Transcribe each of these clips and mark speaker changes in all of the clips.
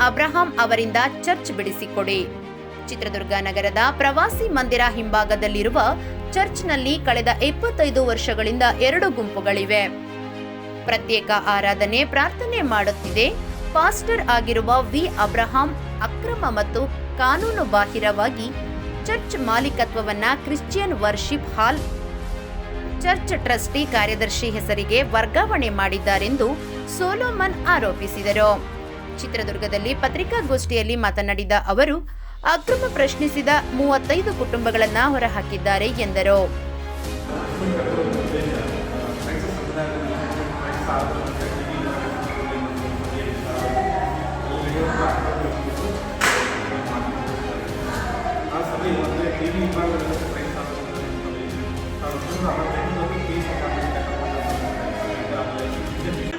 Speaker 1: Abraham ಅವರಿಂದ church ಬಿಡಿಸಿಕೊಡಿ. Chitradurga ನಗರದ ಪ್ರವಾಸಿ ಮಂದಿರ ಹಿಂಭಾಗದಲ್ಲಿರುವ ಚರ್ಚ್ನಲ್ಲಿ ಕಳೆದ 25 ವರ್ಷಗಳಿಂದ 2 ಗುಂಪುಗಳಿವೆ. ಪ್ರತ್ಯೇಕ ಆರಾಧನೆ ಪ್ರಾರ್ಥನೆ ಮಾಡುತ್ತಿದೆ. ಪಾಸ್ಟರ್ ಆಗಿರುವ ವಿ ಅಬ್ರಹಾಂ ಅಕ್ರಮ ಮತ್ತು ಕಾನೂನು ಬಾಹಿರವಾಗಿ ಚರ್ಚ್ ಮಾಲೀಕತ್ವವನ್ನ ಕ್ರಿಶ್ಚಿಯನ್ ವರ್ಷಿಪ್ ಹಾಲ್ ಚರ್ಚ್ ಟ್ರಸ್ಟಿ ಕಾರ್ಯದರ್ಶಿ ಹೆಸರಿಗೆ ವರ್ಗಾವಣೆ ಮಾಡಿದ್ದಾರೆಂದು ಸೋಲೋಮನ್ ಆರೋಪಿಸಿದರು. ಚಿತ್ರದುರ್ಗದಲ್ಲಿ ಪತ್ರಿಕಾಗೋಷ್ಠಿಯಲ್ಲಿ ಮಾತನಾಡಿದ ಅವರು, ಅಕ್ರಮ ಪ್ರಶ್ನಿಸಿದ 35 ಕುಟುಂಬಗಳನ್ನು ಹೊರಹಾಕಿದ್ದಾರೆ ಎಂದರು.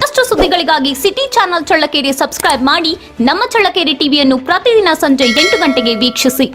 Speaker 2: ಮತ್ತಷ್ಟು ಸುದ್ದಿಗಳಿಗಾಗಿ ಸಿಟಿ ಚಾನೆಲ್ ಚಳ್ಳಕೆರೆ ಸಬ್ಸ್ಕ್ರೈಬ್ ಮಾಡಿ. ನಮ್ಮ ಚಳ್ಳಕೆರೆ ಟಿವಿಯನ್ನು ಪ್ರತಿದಿನ ಸಂಜೆ 8 ಗಂಟೆಗೆ ವೀಕ್ಷಿಸಿ.